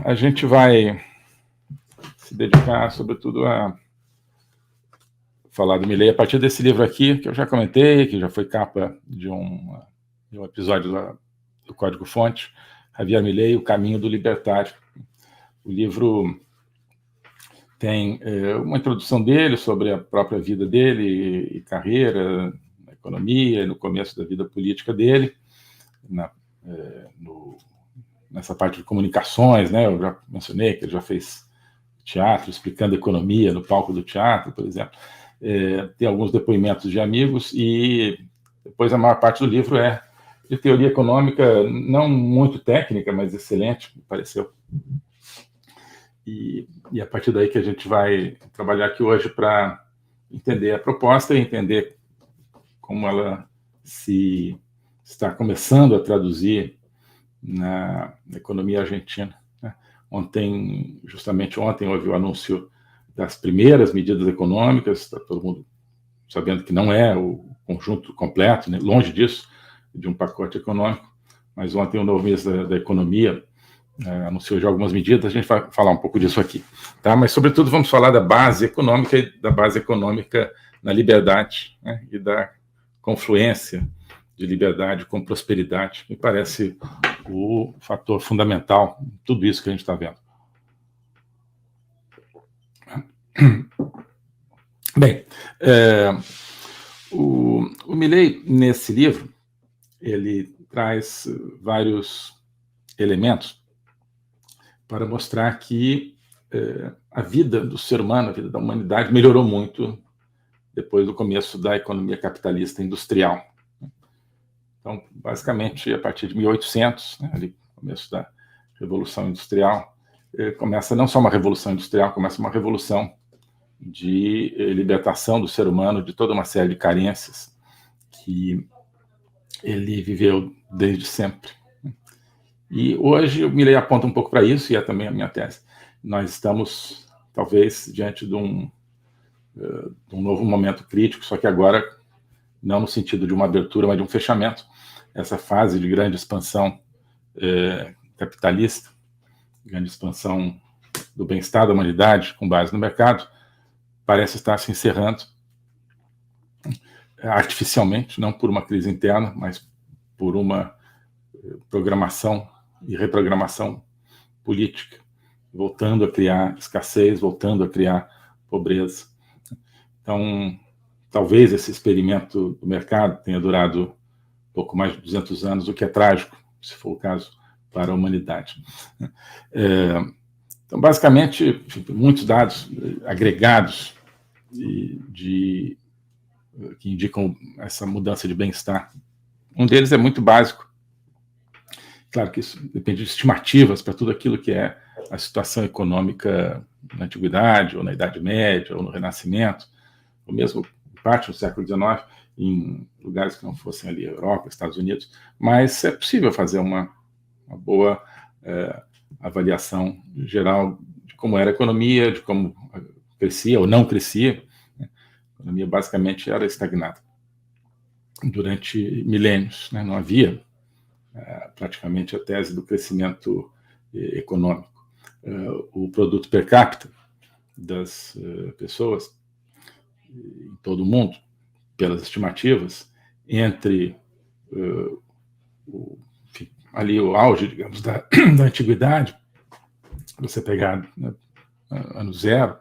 a gente vai se dedicar, sobretudo, a falar do Milei a partir desse livro aqui, que eu já comentei, que já foi capa de um episódio do Código-Fonte, Javier Milei, O Caminho do Libertário. O livro tem uma introdução dele sobre a própria vida dele e carreira, na economia, e no começo da vida política dele, nessa parte de comunicações, né? Eu já mencionei que ele já fez teatro, explicando economia no palco do teatro, por exemplo. Tem alguns depoimentos de amigos e depois a maior parte do livro é de teoria econômica, não muito técnica, mas excelente, me pareceu. E a partir daí que a gente vai trabalhar aqui hoje para entender a proposta e entender como ela se está começando a traduzir na economia argentina. Justamente ontem, houve o anúncio das primeiras medidas econômicas, está todo mundo sabendo que não é o conjunto completo, né? Longe disso, de um pacote econômico, mas ontem o novo ministro da Economia anunciou já algumas medidas, a gente vai falar um pouco disso aqui. Tá? Mas, sobretudo, vamos falar da base econômica e da base econômica na liberdade, né? E da confluência de liberdade com prosperidade, me parece o fator fundamental em tudo isso que a gente está vendo. Bem, o Milei, nesse livro, ele traz vários elementos para mostrar que a vida do ser humano, a vida da humanidade, melhorou muito depois do começo da economia capitalista industrial. Então, basicamente, a partir de 1800, né, ali, começo da Revolução Industrial, começa não só uma revolução industrial, começa uma revolução de libertação do ser humano de toda uma série de carências que ele viveu desde sempre. E hoje o Milei aponta um pouco para isso, e é também a minha tese. Nós estamos, talvez, diante de um novo momento crítico, só que agora não no sentido de uma abertura, mas de um fechamento. Essa fase de grande expansão capitalista, grande expansão do bem-estar da humanidade com base no mercado, parece estar se encerrando artificialmente, não por uma crise interna, mas por uma programação e reprogramação política, voltando a criar escassez, voltando a criar pobreza. Então, talvez esse experimento do mercado tenha durado pouco mais de 200 anos, o que é trágico, se for o caso, para a humanidade. Então, basicamente, muitos dados agregados que indicam essa mudança de bem-estar. Um deles é muito básico. Claro que isso depende de estimativas para tudo aquilo que é a situação econômica na Antiguidade, ou na Idade Média, ou no Renascimento, ou mesmo parte do século XIX, em lugares que não fossem ali Europa, Estados Unidos, mas é possível fazer uma boa avaliação geral de como era a economia, de como crescia ou não crescia. A economia basicamente era estagnada durante milênios, né? Não havia praticamente a tese do crescimento econômico. O produto per capita das pessoas em todo o mundo, pelas estimativas, entre ali o auge, digamos, da antiguidade, você pegar ano zero,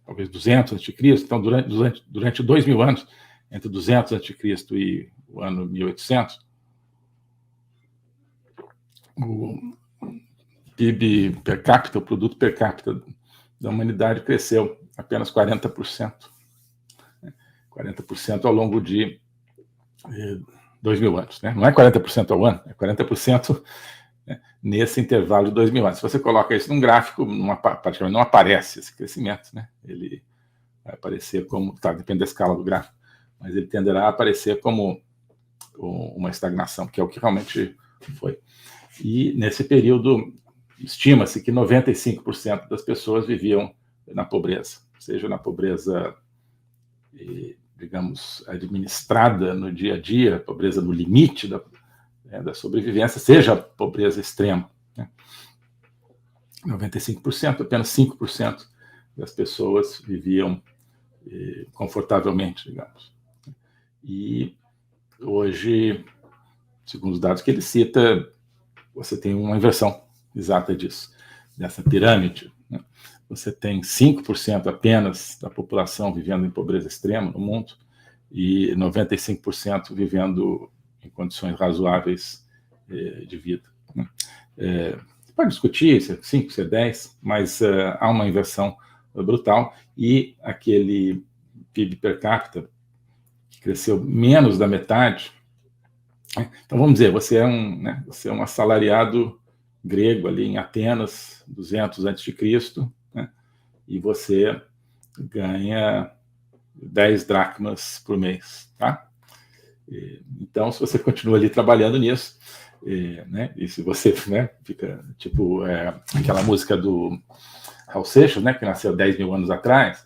talvez 200 a.C., então durante 2.000 anos, entre 200 a.C. e o ano 1800, o PIB per capita, o produto per capita da humanidade cresceu apenas 40%. 40% ao longo de 2.000 anos. Né? Não é 40% ao ano, é 40% nesse intervalo de 2.000 anos. Se você coloca isso num gráfico, praticamente não aparece esse crescimento. Né? Ele vai aparecer como, depende da escala do gráfico, mas ele tenderá a aparecer como uma estagnação, que é o que realmente foi. E nesse período, estima-se que 95% das pessoas viviam na pobreza, seja na pobreza, digamos, administrada no dia a dia, pobreza no limite da sobrevivência, seja a pobreza extrema. Né? 95%, apenas 5% das pessoas viviam confortavelmente, digamos. E hoje, segundo os dados que ele cita, você tem uma inversão exata disso, dessa pirâmide, né? Você tem 5% apenas da população vivendo em pobreza extrema no mundo e 95% vivendo em condições razoáveis de vida, né? Pode discutir se é 5, se é 10, mas há uma inversão brutal, e aquele PIB per capita que cresceu menos da metade. Então, vamos dizer, você é um assalariado grego ali em Atenas, 200 a.C., né? E você ganha 10 dracmas por mês, tá? Então, se você continua ali trabalhando nisso, né? E se você, né, fica tipo aquela música do Raul Seixas, né, que nasceu 10 mil anos atrás,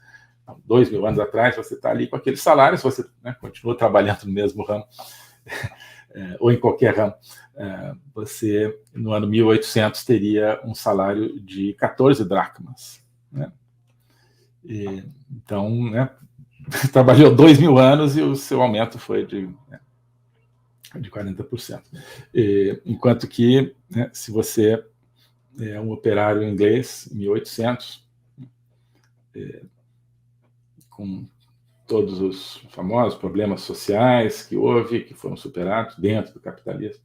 2 mil anos atrás, você está ali com aquele salário, se você, né, continua trabalhando no mesmo ramo, ou em qualquer ramo, você, no ano 1800, teria um salário de 14 dracmas, né? Então, né, trabalhou 2 mil anos e o seu aumento foi de 40%. Enquanto que, né, se você é um operário inglês, em 1800, com todos os famosos problemas sociais que houve, que foram superados dentro do capitalismo,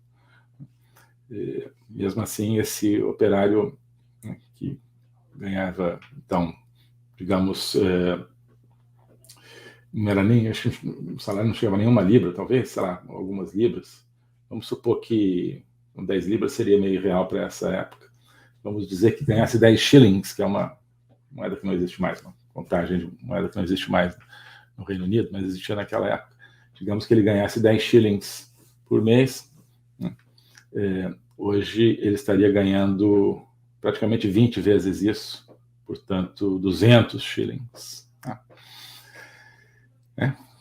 mesmo assim, esse operário, né, que ganhava, então, digamos, não era nem, acho que o salário não chegava nem uma libra, talvez, sei lá, algumas libras. Vamos supor que 10 libras seria meio real para essa época. Vamos dizer que ganhasse 10 shillings, que é uma moeda que não existe mais, uma contagem de moeda que não existe mais no Reino Unido, mas existia naquela época. Digamos que ele ganhasse 10 shillings por mês, né? Hoje ele estaria ganhando praticamente 20 vezes isso, portanto, 200 shillings. Tá?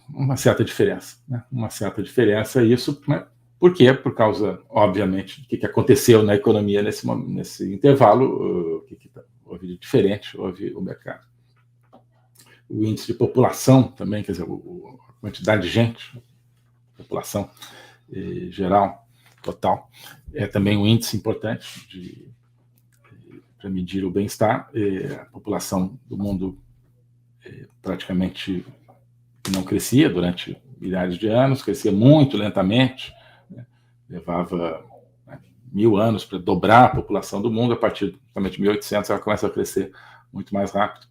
Uma certa diferença, né? Uma certa diferença, isso, né? Por quê? Por causa, obviamente, do que aconteceu na economia nesse intervalo, o que houve de diferente, houve o mercado. O índice de população também, quer dizer, a quantidade de gente, população geral, total, é também um índice importante para medir o bem-estar. A população do mundo praticamente não crescia durante milhares de anos, crescia muito lentamente, né? Levava 1000 anos para dobrar a população do mundo. A partir de 1800 ela começa a crescer muito mais rápido,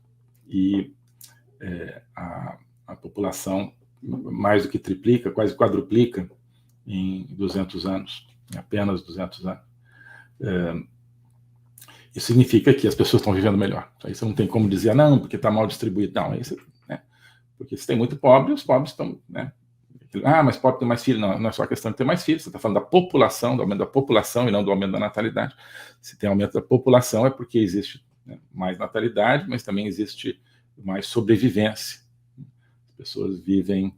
e a população mais do que triplica, quase quadruplica em 200 anos, em apenas 200 anos. Isso significa que as pessoas estão vivendo melhor. Aí você não tem como dizer, não, porque está mal distribuído. Não, isso, né? Porque se tem muito pobre, os pobres estão, né? Mas pobre tem mais filhos. Não, não é só a questão de ter mais filhos, você está falando da população, do aumento da população e não do aumento da natalidade. Se tem aumento da população é porque existe, né, mais natalidade, mas também existe mais sobrevivência. As pessoas vivem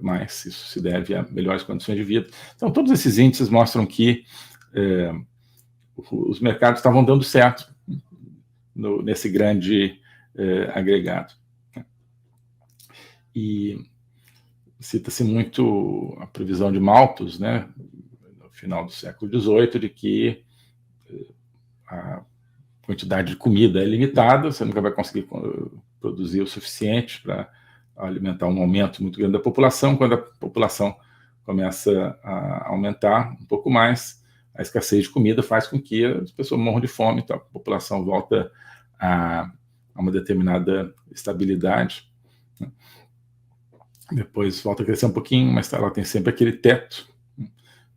mais, isso se deve a melhores condições de vida. Então, todos esses índices mostram que os mercados estavam dando certo nesse grande agregado. E cita-se muito a previsão de Malthus, né, no final do século XVIII, de que a quantidade de comida é limitada, você nunca vai conseguir produzir o suficiente para alimentar um aumento muito grande da população. Quando a população começa a aumentar um pouco mais, a escassez de comida faz com que as pessoas morram de fome, então a população volta a uma determinada estabilidade, né? Depois volta a crescer um pouquinho, mas ela tem sempre aquele teto, né?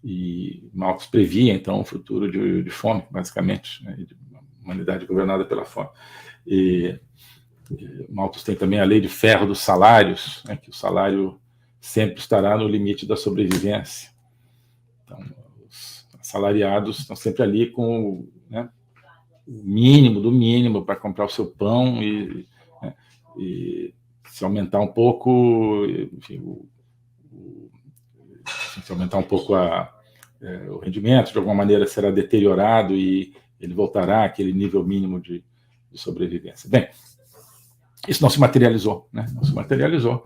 E Malthus previa, então, um futuro de fome, basicamente, né? De uma humanidade governada pela fome. E Malthus tem também a lei de ferro dos salários, né? Que o salário sempre estará no limite da sobrevivência. Então, os assalariados estão sempre ali com, né, o mínimo do mínimo para comprar o seu pão, né, e se aumentar um pouco, enfim, se aumentar um pouco o rendimento, de alguma maneira será deteriorado e ele voltará àquele nível mínimo de sobrevivência. Bem, isso não se materializou, né? Não se materializou.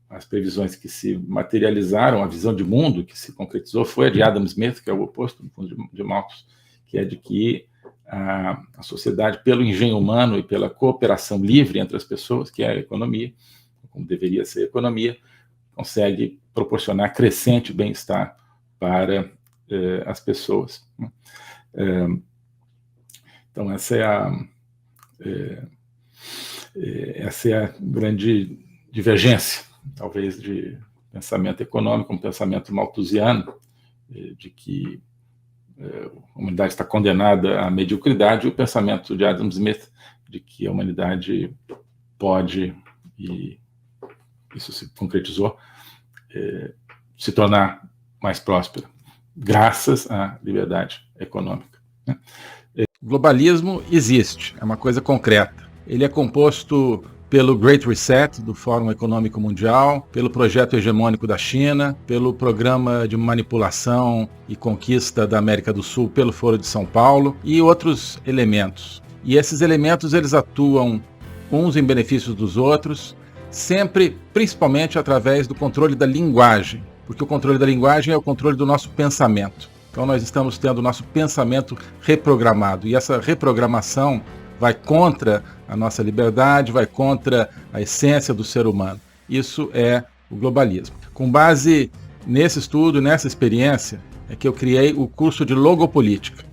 As previsões que se materializaram, a visão de mundo que se concretizou foi a de Adam Smith, que é o oposto do fundo de Malthus, que é de que a sociedade, pelo engenho humano e pela cooperação livre entre as pessoas, que é a economia, como deveria ser a economia, consegue proporcionar crescente bem-estar para as pessoas. Então, essa é a grande divergência, talvez, de pensamento econômico, um pensamento malthusiano, de que a humanidade está condenada à mediocridade, e o pensamento de Adam Smith, de que a humanidade pode, e isso se concretizou, se tornar mais próspera, graças à liberdade econômica. O globalismo existe, é uma coisa concreta. Ele é composto pelo Great Reset, do Fórum Econômico Mundial, pelo projeto hegemônico da China, pelo programa de manipulação e conquista da América do Sul pelo Foro de São Paulo e outros elementos. E esses elementos, eles atuam uns em benefício dos outros, sempre, principalmente através do controle da linguagem, porque o controle da linguagem é o controle do nosso pensamento. Então nós estamos tendo o nosso pensamento reprogramado, e essa reprogramação vai contra a nossa liberdade, vai contra a essência do ser humano. Isso é o globalismo. Com base nesse estudo, nessa experiência, é que eu criei o curso de Logopolítica.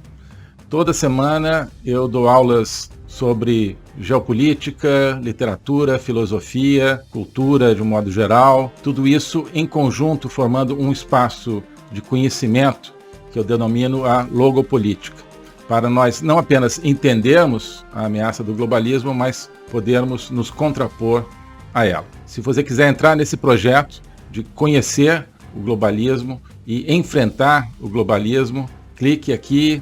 Toda semana eu dou aulas sobre geopolítica, literatura, filosofia, cultura de um modo geral, tudo isso em conjunto formando um espaço de conhecimento que eu denomino a logopolítica, para nós não apenas entendermos a ameaça do globalismo, mas podermos nos contrapor a ela. Se você quiser entrar nesse projeto de conhecer o globalismo e enfrentar o globalismo, clique aqui